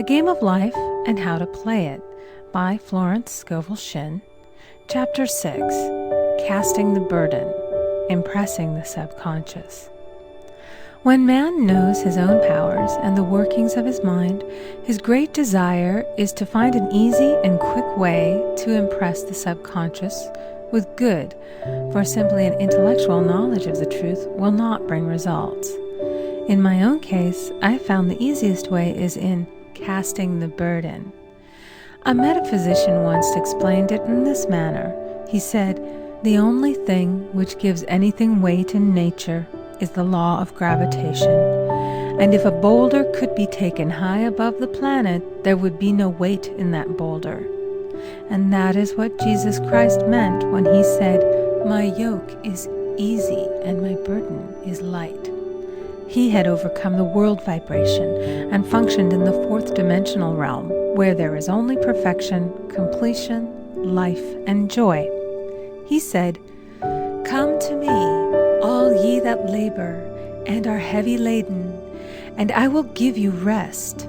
The Game of Life and How to Play It by Florence Scovel Shinn. Chapter 6, Casting the Burden, Impressing the Subconscious. When man knows his own powers and the workings of his mind, his great desire is to find an easy and quick way to impress the subconscious with good, for simply an intellectual knowledge of the truth will not bring results. In my own case, I found the easiest way is in casting the burden. A metaphysician once explained it in this manner. He said, "The only thing which gives anything weight in nature is the law of gravitation, and if a boulder could be taken high above the planet, there would be no weight in that boulder." And that is what Jesus Christ meant when he said, "My yoke is easy and my burden is light." He had overcome the world vibration and functioned in the fourth dimensional realm, where there is only perfection, completion, life, and joy. He said, "Come to me, all ye that labor and are heavy laden, and I will give you rest.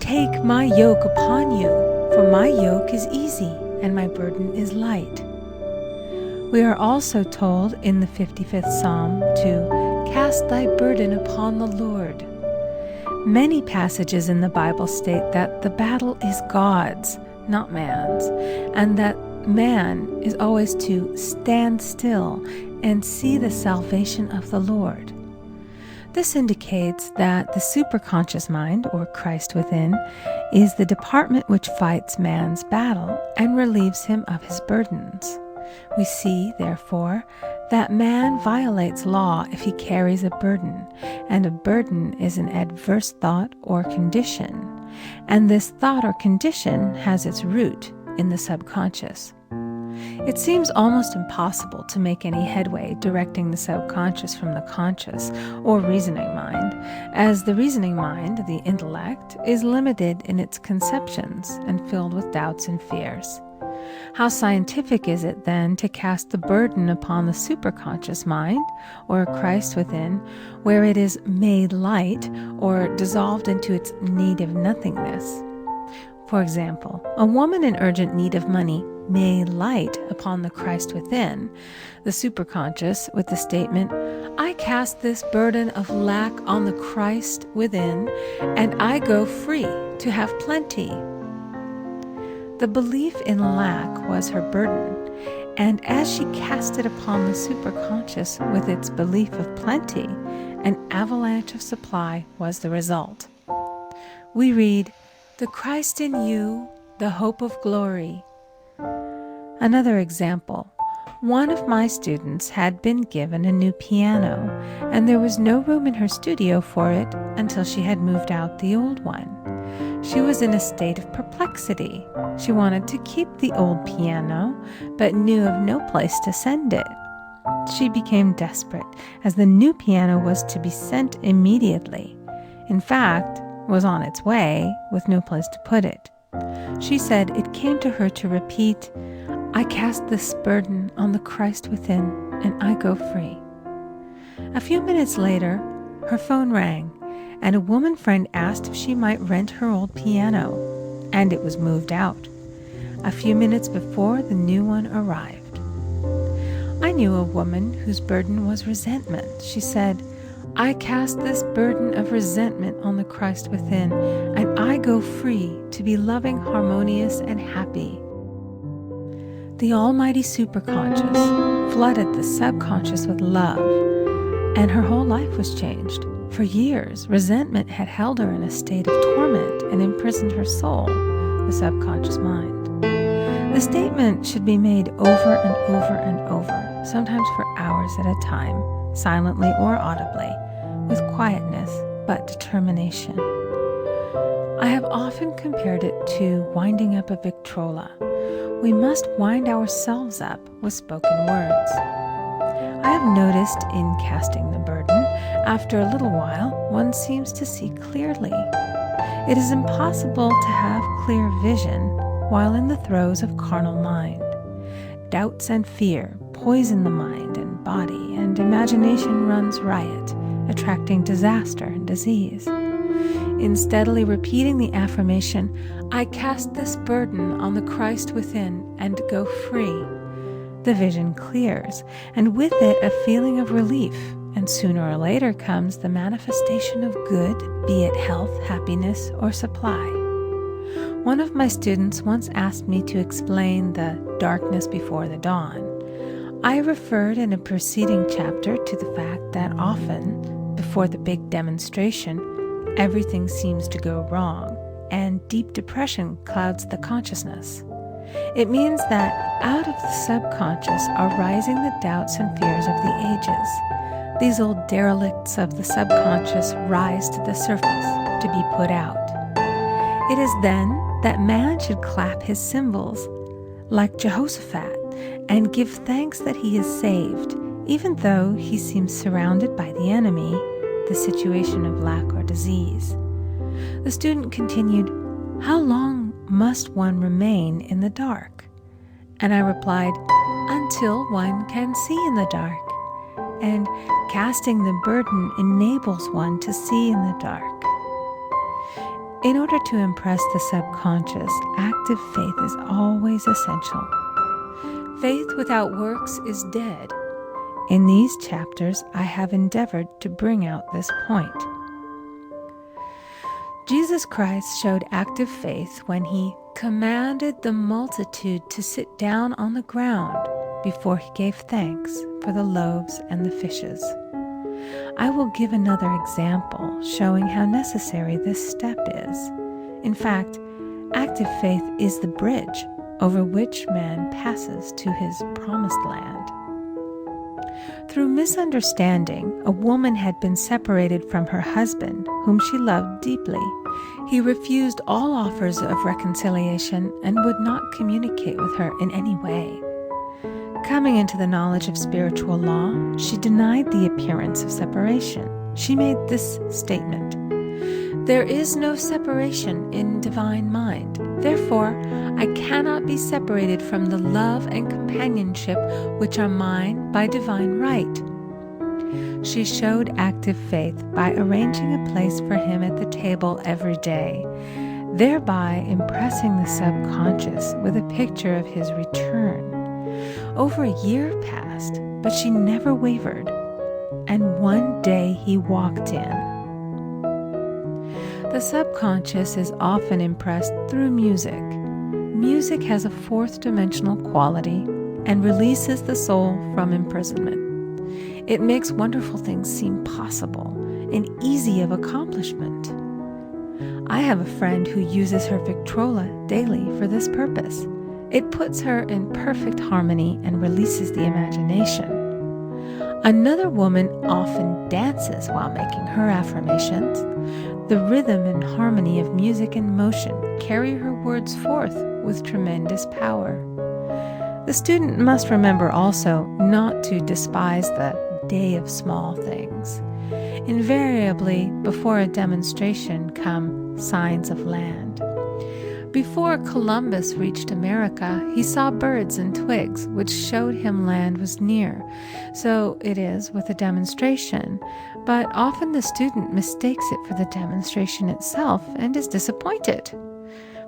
Take my yoke upon you, for my yoke is easy and my burden is light." We are also told in the 55th Psalm to cast thy burden upon the Lord. Many passages in the Bible state that the battle is God's, not man's, and that man is always to stand still and see the salvation of the Lord. This indicates that the superconscious mind, or Christ within, is the department which fights man's battle and relieves him of his burdens. We see, therefore, that man violates law if he carries a burden, and a burden is an adverse thought or condition, and this thought or condition has its root in the subconscious. It seems almost impossible to make any headway directing the subconscious from the conscious or reasoning mind, as the reasoning mind, the intellect, is limited in its conceptions and filled with doubts and fears. How scientific is it then to cast the burden upon the superconscious mind, or Christ within, where it is made light or dissolved into its native nothingness? For example, a woman in urgent need of money may light upon the Christ within, the superconscious, with the statement, "I cast this burden of lack on the Christ within, and I go free to have plenty." The belief in lack was her burden, and as she cast it upon the superconscious with its belief of plenty, an avalanche of supply was the result. We read, "The Christ in you, the hope of glory." Another example. One of my students had been given a new piano, and there was no room in her studio for it until she had moved out the old one. She was in a state of perplexity. She wanted to keep the old piano, but knew of no place to send it. She became desperate, as the new piano was to be sent immediately. In fact, was on its way, with no place to put it. She said it came to her to repeat, "I cast this burden on the Christ within, and I go free." A few minutes later, her phone rang, and a woman friend asked if she might rent her old piano, and it was moved out. A few minutes before the new one arrived. I knew a woman whose burden was resentment. She said, "I cast this burden of resentment on the Christ within, and I go free to be loving, harmonious, and happy." The almighty superconscious flooded the subconscious with love, and her whole life was changed. For years, resentment had held her in a state of torment and imprisoned her soul, the subconscious mind. The statement should be made over and over and over, sometimes for hours at a time, silently or audibly, with quietness but determination. I have often compared it to winding up a Victrola. We must wind ourselves up with spoken words. I have noticed in casting the burden, after a little while, one seems to see clearly. It is impossible to have clear vision while in the throes of carnal mind. Doubts and fear poison the mind and body, and imagination runs riot, attracting disaster and disease. In steadily repeating the affirmation, "I cast this burden on the Christ within and go free," the vision clears, and with it a feeling of relief, and sooner or later comes the manifestation of good, be it health, happiness, or supply. One of my students once asked me to explain the darkness before the dawn. I referred in a preceding chapter to the fact that often, before the big demonstration, everything seems to go wrong, and deep depression clouds the consciousness. It means that out of the subconscious are rising the doubts and fears of the ages. These old derelicts of the subconscious rise to the surface to be put out. It is then that man should clap his cymbals, like Jehoshaphat, and give thanks that he is saved, even though he seems surrounded by the enemy, the situation of lack or disease. The student continued, "How long must one remain in the dark?" And I replied, "Until one can see in the dark." And casting the burden enables one to see in the dark. In order to impress the subconscious, active faith is always essential. Faith without works is dead. In these chapters, I have endeavored to bring out this point. Jesus Christ showed active faith when he commanded the multitude to sit down on the ground before he gave thanks for the loaves and the fishes. I will give another example showing how necessary this step is. In fact, active faith is the bridge over which man passes to his promised land. Through misunderstanding, a woman had been separated from her husband, whom she loved deeply. He refused all offers of reconciliation and would not communicate with her in any way. Coming into the knowledge of spiritual law, she denied the appearance of separation. She made this statement: "There is no separation in divine mind. Therefore, I cannot be separated from the love and companionship which are mine by divine right." She showed active faith by arranging a place for him at the table every day, thereby impressing the subconscious with a picture of his return. Over a year passed, but she never wavered, and one day he walked in. The subconscious is often impressed through music. Music has a fourth dimensional quality and releases the soul from imprisonment. It makes wonderful things seem possible and easy of accomplishment. I have a friend who uses her Victrola daily for this purpose. It puts her in perfect harmony and releases the imagination. Another woman often dances while making her affirmations. The rhythm and harmony of music and motion carry her words forth with tremendous power. The student must remember also not to despise the day of small things. Invariably, before a demonstration come signs of land. Before Columbus reached America, he saw birds and twigs, which showed him land was near. So it is with a demonstration, but often the student mistakes it for the demonstration itself and is disappointed.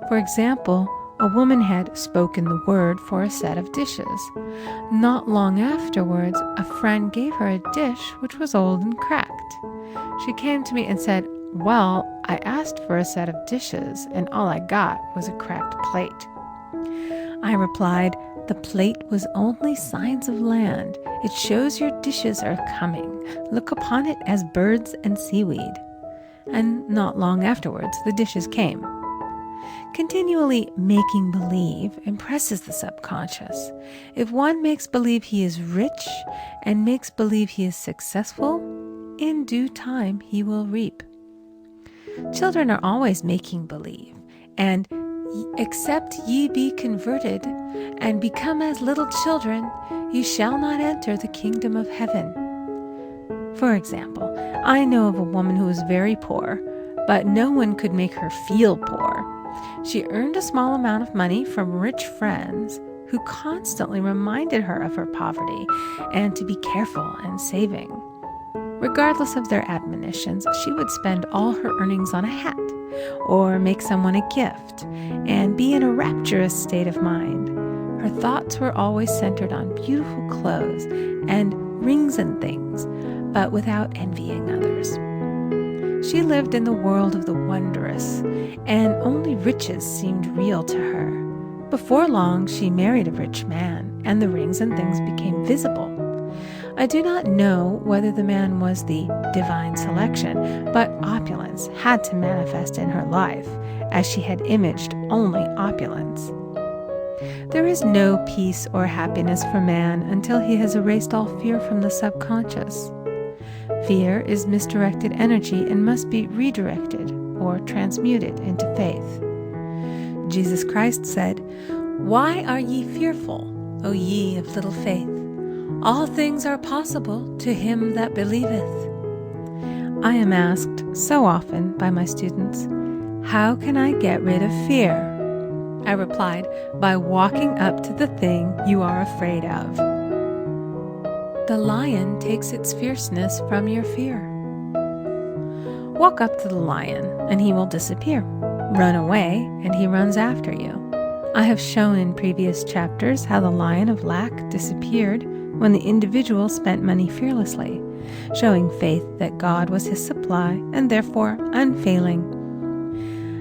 For example, a woman had spoken the word for a set of dishes. Not long afterwards, a friend gave her a dish which was old and cracked. She came to me and said, "Well, I asked for a set of dishes, and all I got was a cracked plate." I replied, "The plate was only signs of land. It shows your dishes are coming. Look upon it as birds and seaweed." And not long afterwards, the dishes came. Continually making believe impresses the subconscious. If one makes believe he is rich and makes believe he is successful, in due time he will reap. Children are always making believe, and except ye be converted and become as little children, ye shall not enter the kingdom of heaven. For example, I know of a woman who was very poor, but no one could make her feel poor. She earned a small amount of money from rich friends who constantly reminded her of her poverty and to be careful and saving. Regardless of their admonitions, she would spend all her earnings on a hat, or make someone a gift, and be in a rapturous state of mind. Her thoughts were always centered on beautiful clothes and rings and things, but without envying others. She lived in the world of the wondrous, and only riches seemed real to her. Before long, she married a rich man, and the rings and things became visible. I do not know whether the man was the divine selection, but opulence had to manifest in her life, as she had imaged only opulence. There is no peace or happiness for man until he has erased all fear from the subconscious. Fear is misdirected energy and must be redirected or transmuted into faith. Jesus Christ said, "Why are ye fearful, O ye of little faith? All things are possible to him that believeth." I am asked so often by my students, "How can I get rid of fear?" I replied, "By walking up to the thing you are afraid of." The lion takes its fierceness from your fear. Walk up to the lion, and he will disappear. Run away, and he runs after you. I have shown in previous chapters how the lion of lack disappeared when the individual spent money fearlessly, showing faith that God was his supply and therefore unfailing.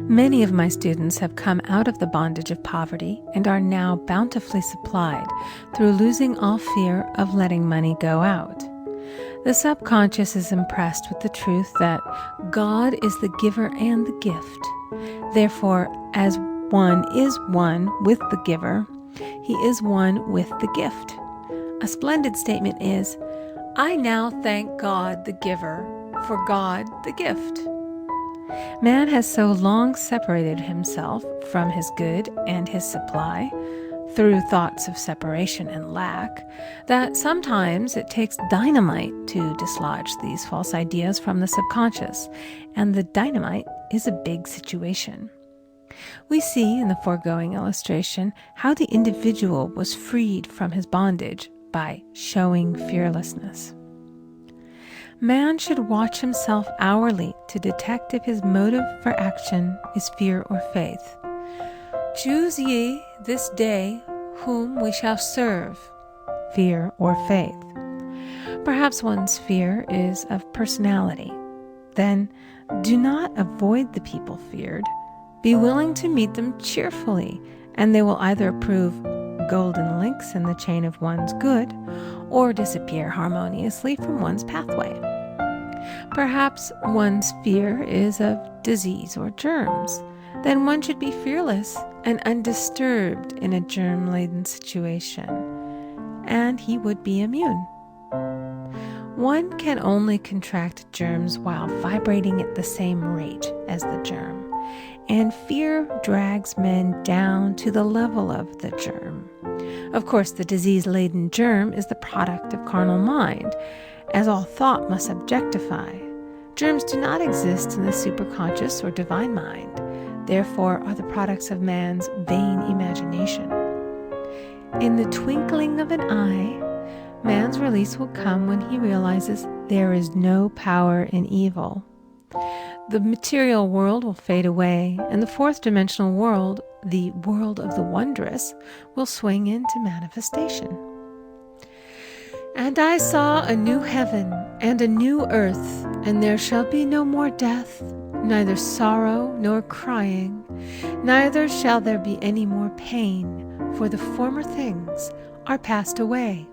Many of my students have come out of the bondage of poverty and are now bountifully supplied through losing all fear of letting money go out. The subconscious is impressed with the truth that God is the giver and the gift. Therefore, as one is one with the giver, he is one with the gift. A splendid statement is, "I now thank God the giver for God the gift." Man has so long separated himself from his good and his supply through thoughts of separation and lack that sometimes it takes dynamite to dislodge these false ideas from the subconscious, and the dynamite is a big situation. We see in the foregoing illustration how the individual was freed from his bondage by showing fearlessness. Man should watch himself hourly to detect if his motive for action is fear or faith. Choose ye this day whom we shall serve, fear or faith. Perhaps one's fear is of personality. Then do not avoid the people feared. Be willing to meet them cheerfully, and they will either prove golden links in the chain of one's good or disappear harmoniously from one's pathway. Perhaps one's fear is of disease or germs. Then one should be fearless and undisturbed in a germ-laden situation, and he would be immune. One can only contract germs while vibrating at the same rate as the germ, and fear drags men down to the level of the germ. Of course, the disease-laden germ is the product of carnal mind, as all thought must objectify. Germs do not exist in the superconscious or divine mind, therefore are the products of man's vain imagination. In the twinkling of an eye, man's release will come when he realizes there is no power in evil. The material world will fade away, and the fourth dimensional world, the world of the wondrous, will swing into manifestation. "And I saw a new heaven and a new earth, and there shall be no more death, neither sorrow nor crying, neither shall there be any more pain, for the former things are passed away."